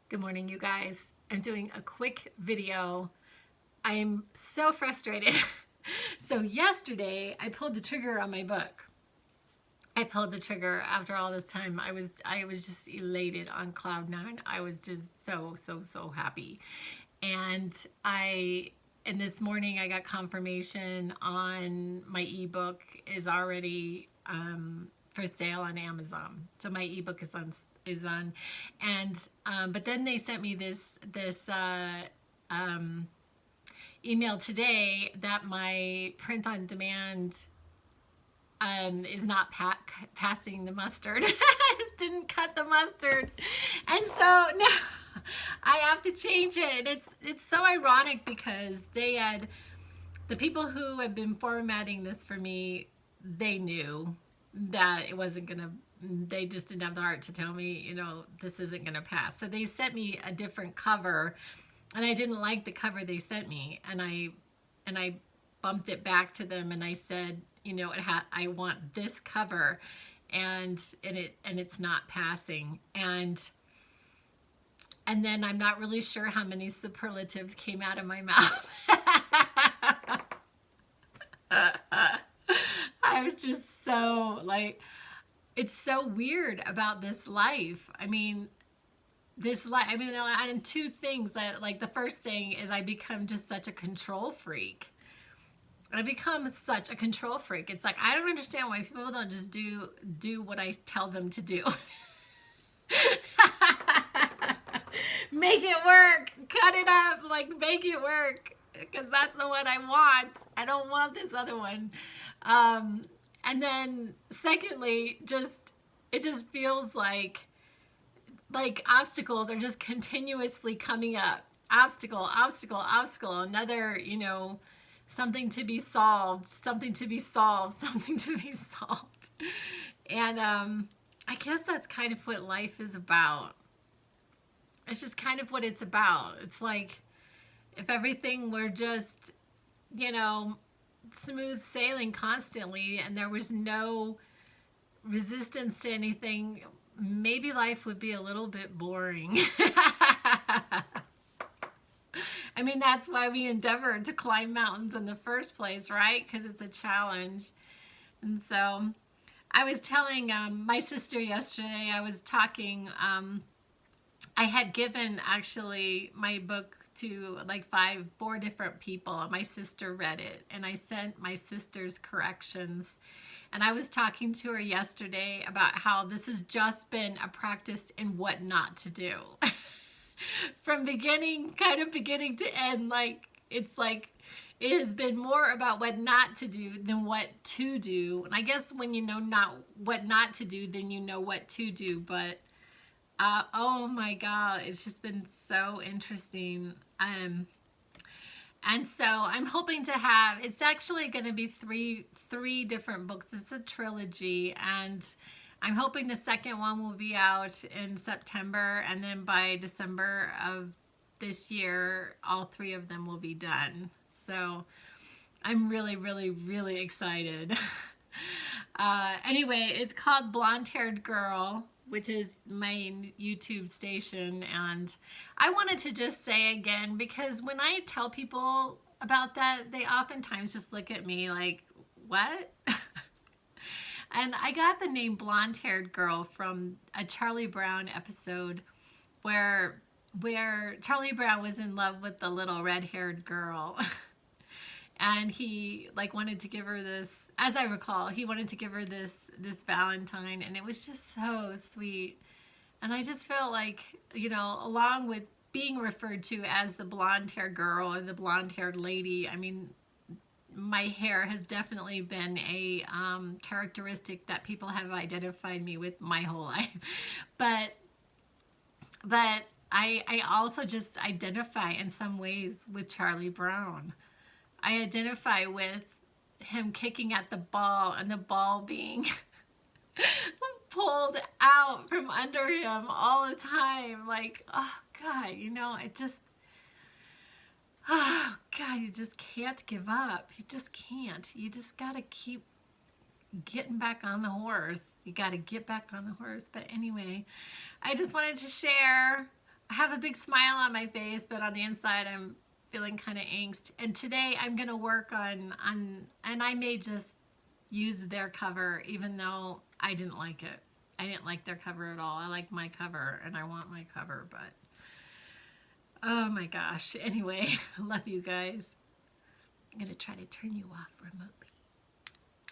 Good morning, you guys. I'm doing a quick video. I'm so frustrated. So yesterday I pulled the trigger on my book. I pulled the trigger after all this time. I was just elated on cloud nine. I was just so happy. And and this morning I got confirmation on my ebook is already for sale on Amazon. So my ebook is on, and but then they sent me this email today that my print on demand is not passing the mustard. Didn't cut the mustard, and so now I have to change it. It's so ironic because the people who have been formatting this for me, they knew that it wasn't gonna. They just didn't have the heart to tell me, this isn't gonna pass. So they sent me a different cover, and I didn't like the cover they sent me, and I bumped it back to them, and I said, I want this cover, and it's not passing, and then I'm not really sure how many superlatives came out of my mouth. I was just so like, it's so weird about this life. And two things that, like, the first thing is I become just such a control freak. I become such a control freak. It's like, I don't understand why people don't just do what I tell them to do. Make it work. Cut it up. Like, make it work. Because that's the one I want. I don't want this other one. And then secondly, it just feels like obstacles are just continuously coming up. Obstacle, obstacle, obstacle. Another, something to be solved, something to be solved, something to be solved. And I guess that's kind of what life is about. It's just kind of what it's about. It's like if everything were just, smooth sailing constantly and there was no resistance to anything, maybe life would be a little bit boring. That's why we endeavor to climb mountains in the first place, right? Because it's a challenge. And so I was telling my sister yesterday, I was talking, I had given actually my book to like 4 different people. My sister read it, and I sent my sister's corrections. And I was talking to her yesterday about how this has just been a practice in what not to do. From beginning to end, it's like it has been more about what not to do than what to do. And I guess when you know not what not to do, then you know what to do. But oh my God, it's just been so interesting. And so I'm hoping to have, it's actually going to be three different books. It's a trilogy, and I'm hoping the second one will be out in September, and then by December of this year, all 3 of them will be done. So I'm really excited. Anyway, it's called Blonde Haired Girl, which is my YouTube station. And I wanted to just say again, because when I tell people about that, they oftentimes just look at me like, what? And I got the name Blonde Haired Girl from a Charlie Brown episode where Charlie Brown was in love with the little red-haired girl. And he wanted to give her this, as I recall, he wanted to give her this Valentine, and it was just so sweet. And I just felt like, along with being referred to as the blonde-haired girl or the blonde-haired lady, my hair has definitely been a characteristic that people have identified me with my whole life. But I also just identify in some ways with Charlie Brown. I identify with him kicking at the ball and the ball being pulled out from under him all the time. Like, oh God, oh God, you just can't give up. You just can't. You just got to keep getting back on the horse. You got to get back on the horse. But anyway, I just wanted to share. I have a big smile on my face, but on the inside I'm feeling kind of angst. And today I'm going to work on and I may just use their cover even though I didn't like it. I didn't like their cover at all. I like my cover and I want my cover, but oh my gosh. Anyway, I love you guys. I'm going to try to turn you off remotely.